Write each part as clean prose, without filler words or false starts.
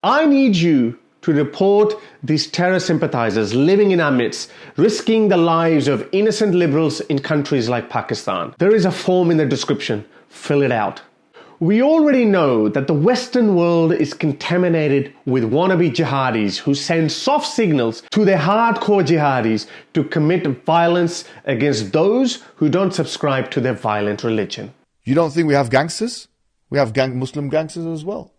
I need you to report these terror sympathizers living in our midst, risking the lives of innocent liberals in countries like Pakistan. There is a form in the description. Fill it out. We already know that the Western world is contaminated with wannabe jihadis who send soft signals to their hardcore jihadis to commit violence against those who don't subscribe to their violent religion. You don't think we have gangsters? We have Muslim gangsters as well.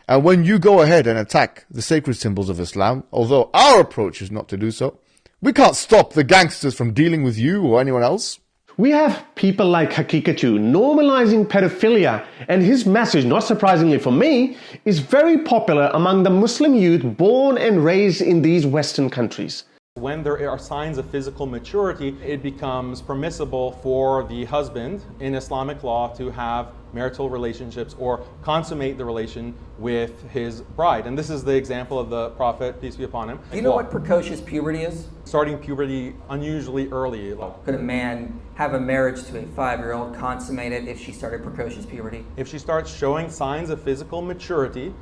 And when you go ahead and attack the sacred symbols of Islam, although our approach is not to do so, we can't stop the gangsters from dealing with you or anyone else. We have people like Hakikatu normalizing pedophilia, and his message, not surprisingly for me, is very popular among the Muslim youth born and raised in these Western countries. When there are signs of physical maturity, it becomes permissible for the husband in Islamic law to have marital relationships or consummate the relation with his bride. And this is the example of the Prophet, peace be upon him. Do you know what precocious puberty is? Starting puberty unusually early. Could a man have a marriage to a 5-year-old consummated if she started precocious puberty? If she starts showing signs of physical maturity,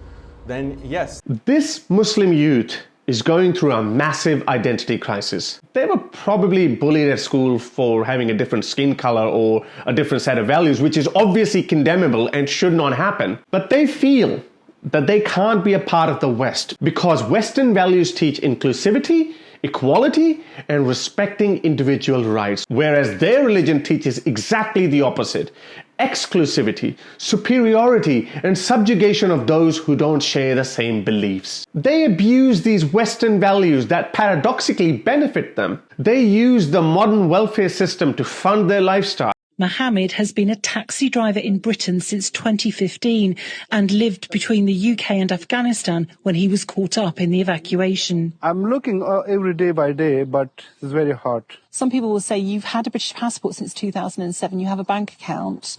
then yes. This Muslim youth is going through a massive identity crisis. They were probably bullied at school for having a different skin color or a different set of values, which is obviously condemnable and should not happen. But they feel that they can't be a part of the West because Western values teach inclusivity, equality, and respecting individual rights, whereas their religion teaches exactly the opposite: exclusivity, superiority, and subjugation of those who don't share the same beliefs. They abuse these Western values that paradoxically benefit them. They use the modern welfare system to fund their lifestyle. Mohammed has been a taxi driver in Britain since 2015 and lived between the UK and Afghanistan when he was caught up in the evacuation. I'm looking every day by day, but it's very hard. Some people will say you've had a British passport since 2007, you have a bank account.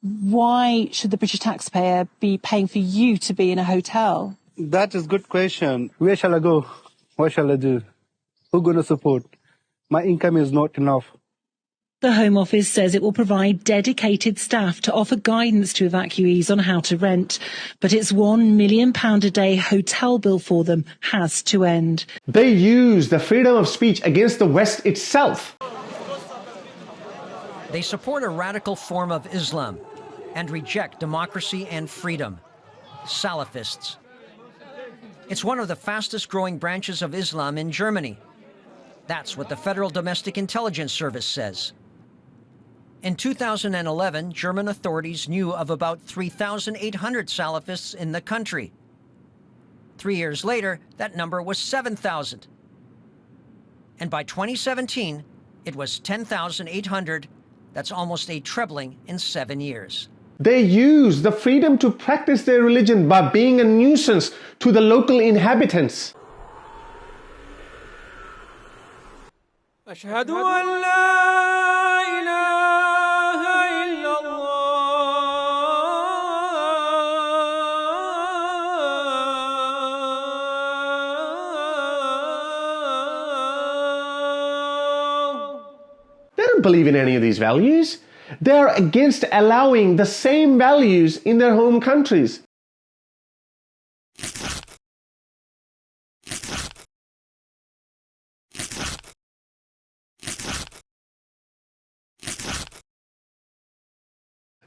Why should the British taxpayer be paying for you to be in a hotel? That is a good question. Where shall I go? What shall I do? Who's going to support? My income is not enough. The Home Office says it will provide dedicated staff to offer guidance to evacuees on how to rent, but its £1 million a day hotel bill for them has to end. They use the freedom of speech against the West itself. They support a radical form of Islam and reject democracy and freedom. Salafists. It's one of the fastest growing branches of Islam in Germany. That's what the Federal Domestic Intelligence Service says. In 2011, German authorities knew of about 3,800 Salafists in the country. 3 years later, that number was 7,000. And by 2017, it was 10,800. That's almost a trebling in 7 years. They use the freedom to practice their religion by being a nuisance to the local inhabitants. أشهد أن لا إله إلا الله. They don't believe in any of these values. They are against allowing the same values in their home countries.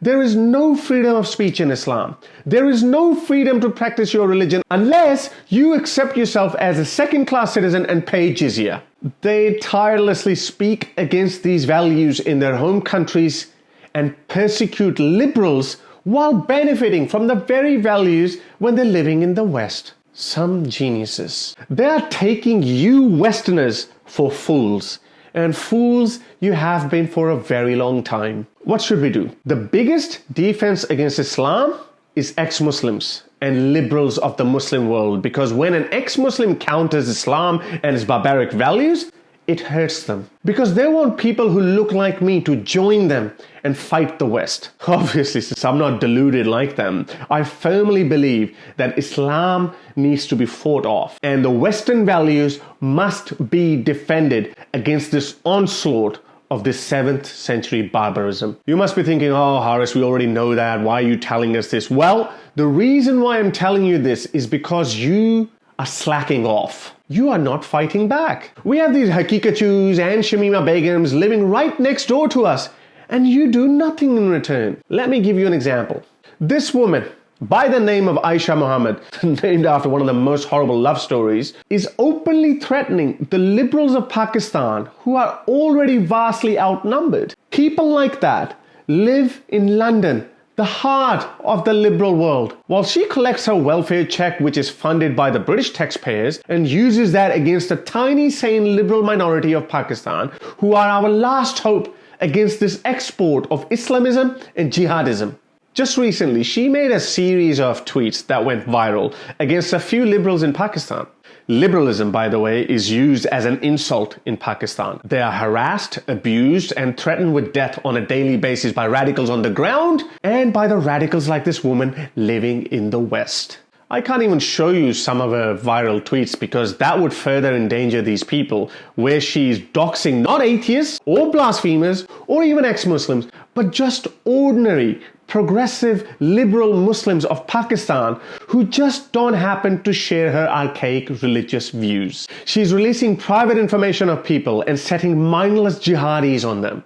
There is no freedom of speech in Islam. There is no freedom to practice your religion unless you accept yourself as a second-class citizen and pay jizya. They tirelessly speak against these values in their home countries and persecute liberals while benefiting from the very values when they're living in the West. Some geniuses. They are taking you Westerners for fools. And fools you have been for a very long time. What should we do? The biggest defense against Islam is ex-Muslims and liberals of the Muslim world, because when an ex-Muslim counters Islam and its barbaric values, it hurts them. Because they want people who look like me to join them and fight the West. Obviously, since I'm not deluded like them, I firmly believe that Islam needs to be fought off, and the Western values must be defended against this onslaught of this 7th century barbarism. You must be thinking, oh, Haris, we already know that. Why are you telling us this? Well, the reason why I'm telling you this is because you are slacking off. You are not fighting back. We have these Hakikachus and Shamima Begums living right next door to us, and you do nothing in return. Let me give you an example. This woman, by the name of Aisha Muhammad, named after one of the most horrible love stories, is openly threatening the liberals of Pakistan, who are already vastly outnumbered. People like that live in London, the heart of the liberal world. While she collects her welfare check, which is funded by the British taxpayers, and uses that against the tiny, sane liberal minority of Pakistan, who are our last hope against this export of Islamism and jihadism. Just recently, she made a series of tweets that went viral against a few liberals in Pakistan. Liberalism, by the way, is used as an insult in Pakistan. They are harassed, abused, and threatened with death on a daily basis by radicals on the ground and by the radicals like this woman living in the West. I can't even show you some of her viral tweets because that would further endanger these people, where she's doxing not atheists or blasphemers or even ex-Muslims, but just ordinary, progressive, liberal Muslims of Pakistan who just don't happen to share her archaic religious views. She's releasing private information of people and setting mindless jihadis on them.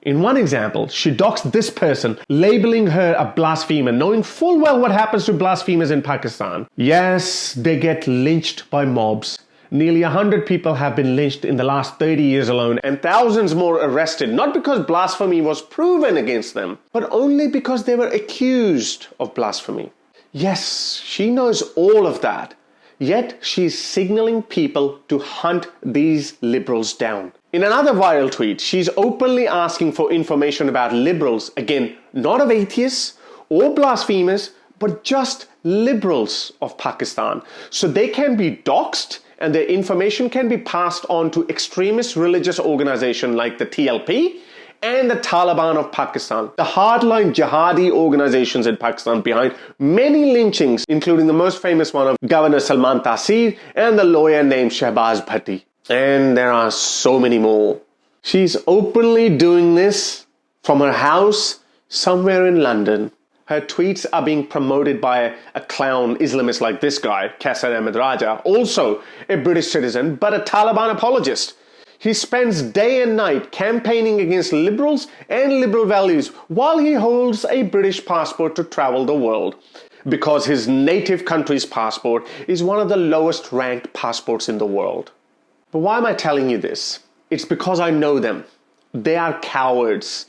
In one example, she doxed this person, labeling her a blasphemer, knowing full well what happens to blasphemers in Pakistan. Yes, they get lynched by mobs. Nearly 100 people have been lynched in the last 30 years alone, and thousands more arrested, not because blasphemy was proven against them, but only because they were accused of blasphemy. Yes, she knows all of that, yet she's signaling people to hunt these liberals down. In another viral tweet, she's openly asking for information about liberals, again, not of atheists or blasphemers, but just liberals of Pakistan, so they can be doxed and their information can be passed on to extremist religious organizations like the TLP and the Taliban of Pakistan, the hardline jihadi organizations in Pakistan behind many lynchings, including the most famous one of Governor Salman Taseer and the lawyer named Shahbaz Bhatti. And there are so many more. She's openly doing this from her house somewhere in London. Her tweets are being promoted by a clown Islamist like this guy, Qasar Ahmed Raja, also a British citizen, but a Taliban apologist. He spends day and night campaigning against liberals and liberal values while he holds a British passport to travel the world, because his native country's passport is one of the lowest ranked passports in the world. But why am I telling you this? It's because I know them. They are cowards.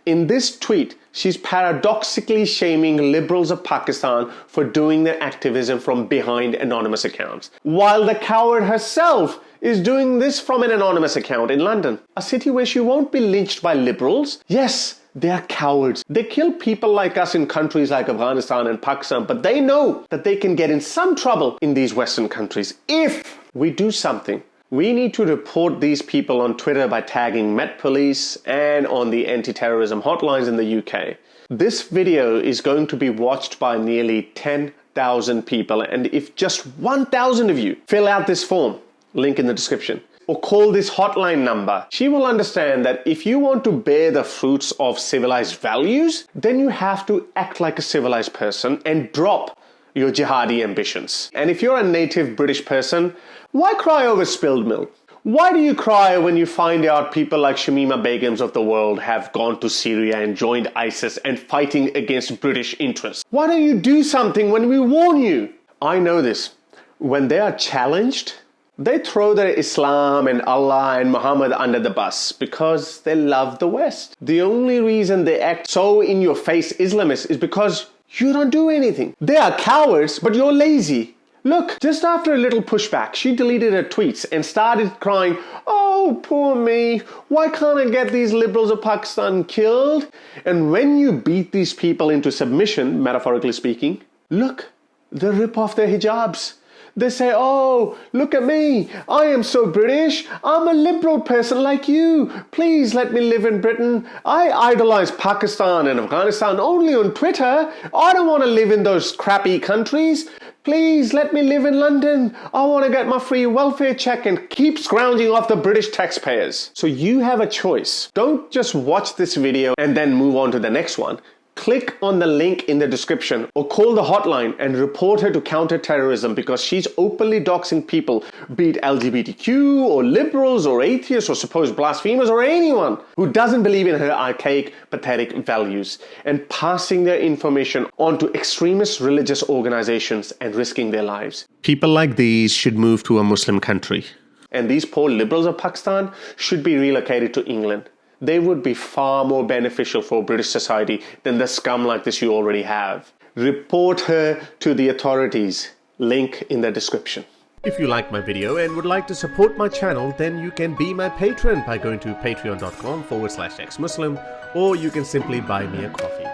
In this tweet, she's paradoxically shaming liberals of Pakistan for doing their activism from behind anonymous accounts, while the coward herself is doing this from an anonymous account in London, a city where she won't be lynched by liberals. Yes, they are cowards. They kill people like us in countries like Afghanistan and Pakistan, but they know that they can get in some trouble in these Western countries if we do something. We need to report these people on Twitter by tagging Met Police and on the anti-terrorism hotlines in the UK. This video is going to be watched by nearly 10,000 people, and if just 1,000 of you fill out this form, link in the description, or call this hotline number, she will understand that if you want to bear the fruits of civilized values, then you have to act like a civilized person and drop your jihadi ambitions. And if you're a native British person, why cry over spilled milk? Why do you cry when you find out people like Shamima Begums of the world have gone to Syria and joined ISIS and fighting against British interests? Why don't you do something when we warn you? I know this. When they are challenged, they throw their Islam and Allah and Muhammad under the bus because they love the West. The only reason they act so in-your-face Islamist is because you don't do anything. They are cowards, but you're lazy. Look, just after a little pushback, she deleted her tweets and started crying, "Oh, poor me, why can't I get these liberals of Pakistan killed?" And when you beat these people into submission, metaphorically speaking, look, they rip off their hijabs. They say, "Oh, look at me, I am so British, I'm a liberal person like you, please let me live in Britain. I idolize Pakistan and Afghanistan only on Twitter, I don't want to live in those crappy countries. Please let me live in London. I want to get my free welfare check and keep scrounging off the British taxpayers. So you have a choice. Don't just watch this video and then move on to the next one. Click on the link in the description or call the hotline and report her to counter-terrorism because she's openly doxing people, be it LGBTQ or liberals or atheists or supposed blasphemers or anyone who doesn't believe in her archaic, pathetic values and passing their information on to extremist religious organizations and risking their lives. People like these should move to a Muslim country. And these poor liberals of Pakistan should be relocated to England. They would be far more beneficial for British society than the scum like this you already have. Report her to the authorities. Link in the description. If you like my video and would like to support my channel, then you can be my patron by going to patreon.com/xmuslim, or you can simply buy me a coffee.